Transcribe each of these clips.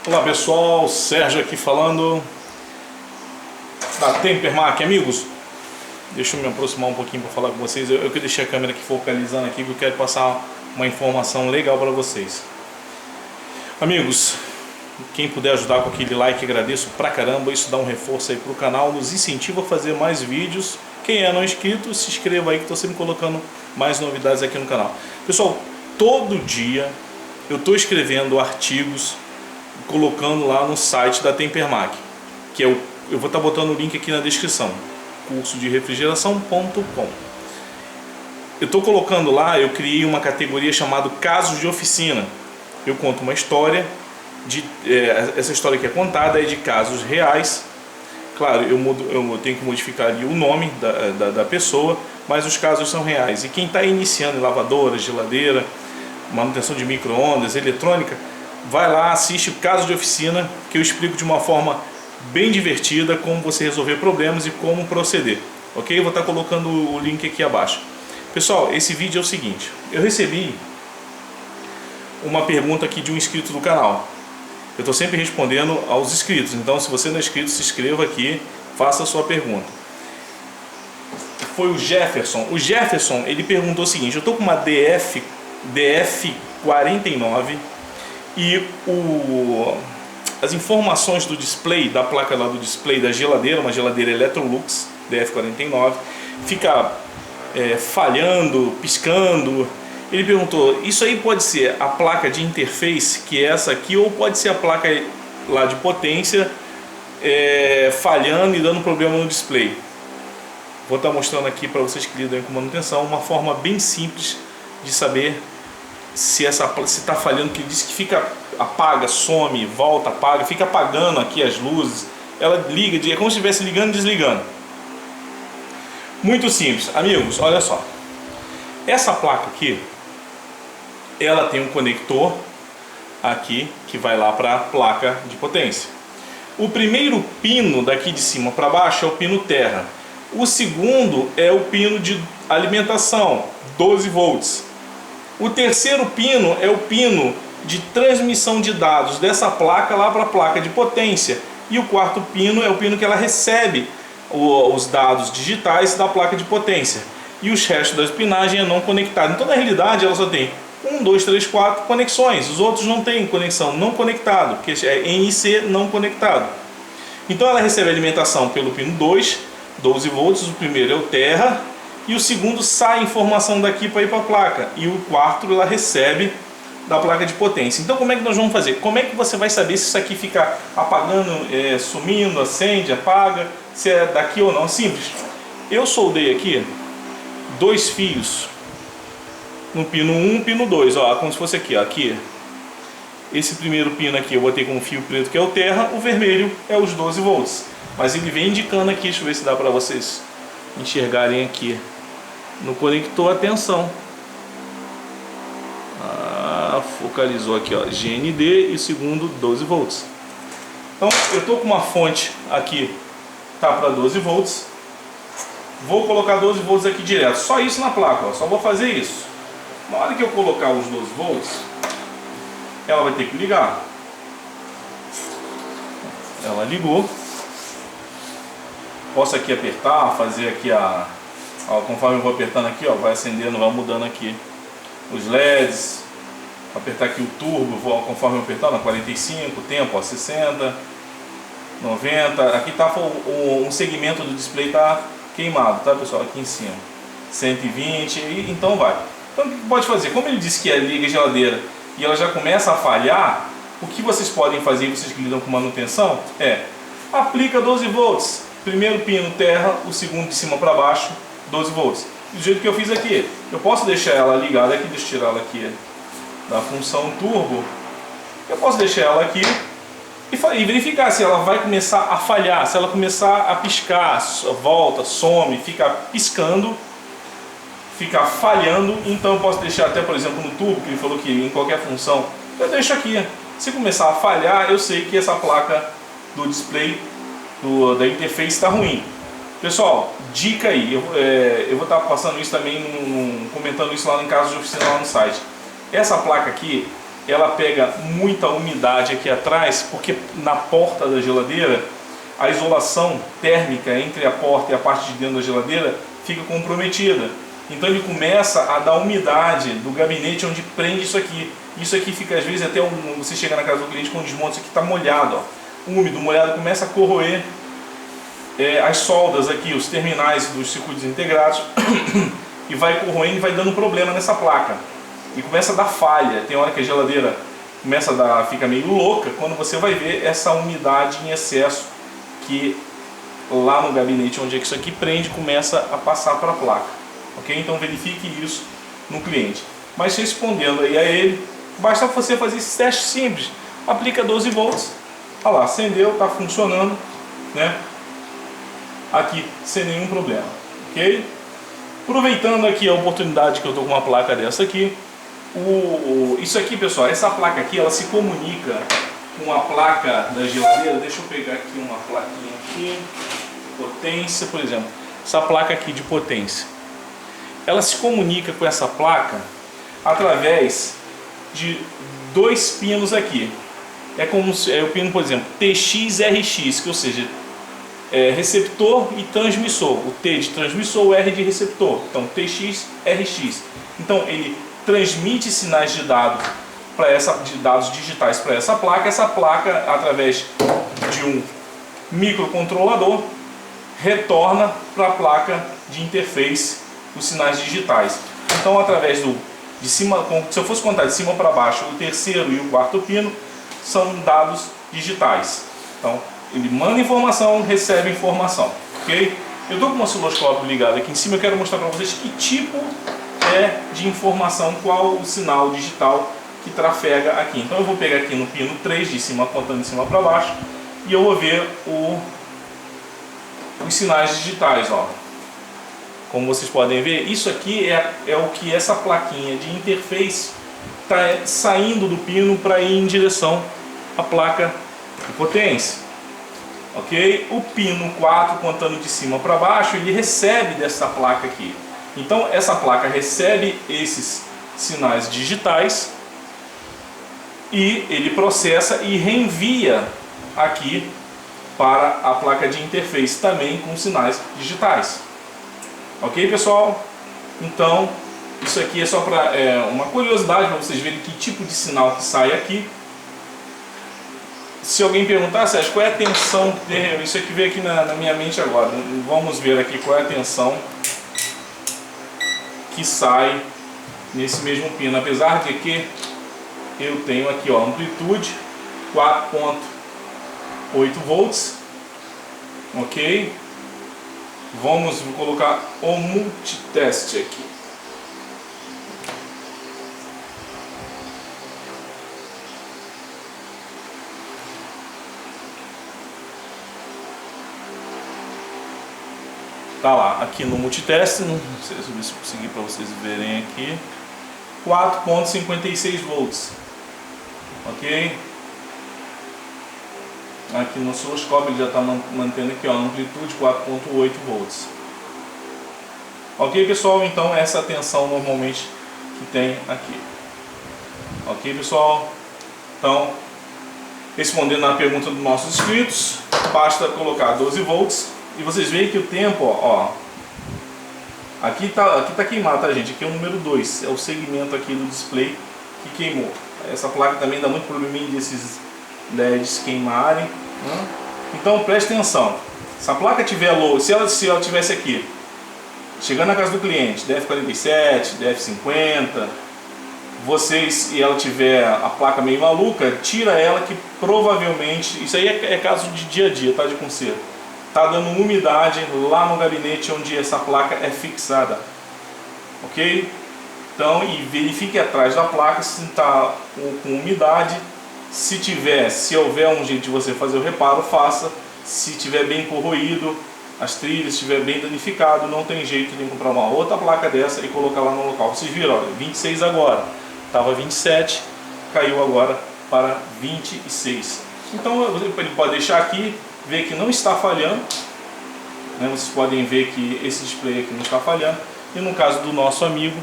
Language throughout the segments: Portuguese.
Olá pessoal, Sérgio aqui falando da Tempermac. Amigos, deixa eu me aproximar um pouquinho para falar com vocês. Eu que deixei a câmera aqui focalizando aqui, porque eu quero passar uma informação legal para vocês. Amigos, quem puder ajudar com aquele like, agradeço pra caramba. Isso dá um reforço aí pro canal, nos incentiva a fazer mais vídeos. Quem é não inscrito, se inscreva aí que estou sempre colocando mais novidades aqui no canal. Pessoal, todo dia eu estou escrevendo artigos, colocando lá no site da Tempermac, que é eu vou estar botando o link aqui na descrição, cursodefrigeração.com. Eu estou colocando lá, eu criei uma categoria chamada Casos de Oficina. Eu conto uma história, essa história que é contada é de casos reais. Claro, eu tenho que modificar ali o nome da pessoa, mas os casos são reais. E quem está iniciando em lavadora, geladeira, manutenção de micro-ondas, eletrônica, vai lá, assiste o Caso de Oficina, que eu explico de uma forma bem divertida como você resolver problemas e como proceder. Ok? Eu vou estar colocando o link aqui abaixo. Pessoal, esse vídeo é o seguinte: eu recebi uma pergunta aqui de um inscrito do canal. Eu estou sempre respondendo aos inscritos, então se você não é inscrito, se inscreva aqui, faça a sua pergunta. Foi o Jefferson. O Jefferson, ele perguntou o seguinte: eu estou com uma DF49 e as informações do display, da placa lá do display da geladeira, uma geladeira Electrolux DF49, fica falhando, piscando. Ele perguntou: isso aí pode ser a placa de interface, que é essa aqui, ou pode ser a placa lá de potência falhando e dando problema no display? Vou estar mostrando aqui para vocês que lidam com manutenção uma forma bem simples de saber se está falhando, que ele disse que fica, apaga, some, volta, apaga, fica apagando aqui as luzes. Ela liga, é como se estivesse ligando e desligando. Muito simples, amigos, olha só. Essa placa aqui, ela tem um conector aqui que vai lá para a placa de potência. O primeiro pino daqui de cima para baixo é o pino terra. O segundo é o pino de alimentação, 12 volts. O terceiro pino é o pino de transmissão de dados dessa placa lá para a placa de potência. E o quarto pino é o pino que ela recebe os dados digitais da placa de potência. E os restos da pinagem é não conectado. Então, na realidade, ela só tem 1, 2, 3, 4 conexões. Os outros não tem conexão, não conectado, porque é NC não conectado. Então, ela recebe alimentação pelo pino 2, 12 volts. O primeiro é o terra. E o segundo sai informação daqui para ir para a placa. E o quarto ela recebe da placa de potência. Então, como é que nós vamos fazer? Como é que você vai saber se isso aqui fica apagando, sumindo, acende, apaga, se é daqui ou não? Simples. Eu soldei aqui 2 fios no pino 1 e pino 2, ó, como se fosse aqui, ó, aqui. Esse primeiro pino aqui eu botei com um fio preto, que é o terra, o vermelho é os 12 volts. Mas ele vem indicando aqui, deixa eu ver se dá para vocês enxergarem aqui no conector. Atenção, focalizou aqui, ó, GND, e o segundo 12 volts. Então eu tô com uma fonte aqui, tá para 12 volts. Vou colocar 12 volts aqui direto, só isso na placa, ó, só vou fazer isso. Na hora que eu colocar os 12 volts, ela vai ter que ligar. Ela ligou. Posso aqui apertar, fazer aqui conforme eu vou apertando aqui, ó, vai acendendo, vai mudando aqui os LEDs. Apertar aqui o turbo, conforme eu apertar, na 45, tempo, ó, 60, 90. Aqui tá um segmento do display tá queimado, tá, pessoal? Aqui em cima 120, então vai. Então o que pode fazer? Como ele disse que liga a geladeira e ela já começa a falhar, o que vocês podem fazer, vocês que lidam com manutenção, aplica 12 volts. Primeiro pino terra, o segundo de cima para baixo, 12 volts. Do jeito que eu fiz aqui. Eu posso deixar ela ligada aqui, deixa eu tirar ela aqui da função turbo. Eu posso deixar ela aqui e verificar se ela vai começar a falhar, se ela começar a piscar, volta, some, fica piscando, fica falhando. Então eu posso deixar até, por exemplo, no turbo, que ele falou que em qualquer função, eu deixo aqui. Se começar a falhar, eu sei que essa placa do display da interface está ruim. Pessoal, dica aí, eu vou estar passando isso também, comentando isso lá em Casos de Oficina lá no site. Essa placa aqui, ela pega muita umidade aqui atrás, porque na porta da geladeira a isolação térmica entre a porta e a parte de dentro da geladeira fica comprometida. Então ele começa a dar umidade do gabinete onde prende isso aqui. Isso aqui fica às vezes até você chegar na casa do cliente com desmonte, isso aqui está molhado, ó. Úmido, molhado, começa a corroer as soldas aqui, os terminais dos circuitos integrados e vai corroendo e vai dando problema nessa placa. E começa a dar falha. Tem hora que a geladeira começa fica meio louca quando você vai ver essa umidade em excesso que lá no gabinete onde é que isso aqui prende começa a passar para a placa. Ok? Então verifique isso no cliente. Mas respondendo aí a ele, basta você fazer esse teste simples. Aplica 12 volts. Olha lá, acendeu, está funcionando, né? Aqui sem nenhum problema. Ok? Aproveitando aqui a oportunidade que eu estou com uma placa dessa aqui. Isso aqui, pessoal, essa placa aqui, ela se comunica com a placa da geladeira. Deixa eu pegar aqui uma plaquinha aqui. Potência, por exemplo. Essa placa aqui de potência. Ela se comunica com essa placa através de dois pinos aqui. É como o pino, por exemplo, TX, RX, que ou seja, receptor e transmissor. O T de transmissor, o R de receptor. Então, TX, RX. Então, ele transmite sinais de dados digitais para essa placa. Essa placa, através de um microcontrolador, retorna para a placa de interface os sinais digitais. Então, através de cima, se eu fosse contar de cima para baixo, o terceiro e o quarto pino são dados digitais. Então, ele manda informação, recebe informação, ok? Eu estou com o osciloscópio ligado aqui em cima. Eu quero mostrar para vocês que tipo de informação, qual o sinal digital que trafega aqui. Então eu vou pegar aqui no pino 3, de cima, apontando de cima para baixo, e eu vou ver os sinais digitais, ó. Como vocês podem ver, isso aqui é o que essa plaquinha de interface está saindo do pino para ir em direção à placa de potência. Ok? O pino 4, contando de cima para baixo, ele recebe dessa placa aqui. Então essa placa recebe esses sinais digitais e ele processa e reenvia aqui para a placa de interface também com sinais digitais. Ok, pessoal? Então isso aqui é só para uma curiosidade para vocês verem que tipo de sinal que sai aqui. Se alguém perguntar, Sérgio, qual é a tensão? Isso aqui veio aqui na minha mente agora. Vamos ver aqui qual é a tensão que sai nesse mesmo pino. Apesar de que eu tenho aqui, ó, amplitude 4.8 volts. Ok? Vou colocar o multiteste aqui. Tá lá, aqui no multiteste, não sei se eu conseguir para vocês verem aqui, 4.56 volts, ok? Aqui no osciloscópio ele já está mantendo aqui, ó, amplitude 4.8 volts. Ok, pessoal? Então essa é a tensão normalmente que tem aqui. Ok, pessoal? Então, respondendo à pergunta dos nossos inscritos, basta colocar 12 volts. E vocês veem que o tempo, ó, aqui tá queimado, tá, gente? Aqui é o número 2, é o segmento aqui do display que queimou. Essa placa também dá muito probleminha desses LEDs queimarem, né? Então preste atenção. Se a placa tiver low, se ela tivesse aqui, chegando na casa do cliente, DF47, DF50, e ela tiver a placa meio maluca, tira ela, que provavelmente, isso aí é caso de dia a dia, tá, de conserto. Está dando umidade lá no gabinete onde essa placa é fixada, ok? Então, e verifique atrás da placa se está com umidade. Se houver um jeito de você fazer o reparo, faça. Se tiver bem corroído, as trilhas estiver bem danificado, não tem jeito de comprar uma outra placa dessa e colocar lá no local. Vocês viram, olha, 26 agora, estava 27, caiu agora para 26. Então ele pode deixar aqui, ver que não está falhando, né? Vocês podem ver que esse display aqui não está falhando. E no caso do nosso amigo,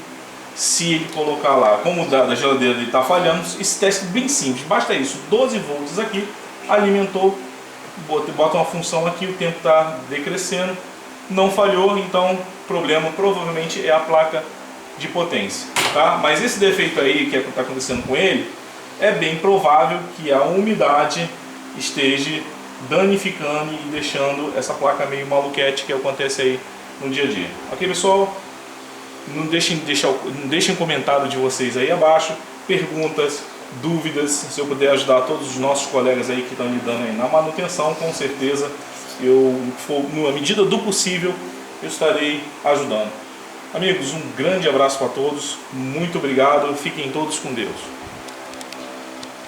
se ele colocar lá, como o da geladeira dele está falhando, esse teste é bem simples, basta isso, 12 volts aqui, alimentou, bota uma função aqui, o tempo está decrescendo, não falhou, então o problema provavelmente é a placa de potência, tá? Mas esse defeito aí que está acontecendo com ele, é bem provável que a umidade esteja danificando e deixando essa placa meio maluquete, que acontece aí no dia a dia. Ok, pessoal? Não deixem comentário de vocês aí abaixo, perguntas, dúvidas, se eu puder ajudar todos os nossos colegas aí que estão lidando aí na manutenção, com certeza na medida do possível, eu estarei ajudando. Amigos, um grande abraço para todos, muito obrigado, fiquem todos com Deus.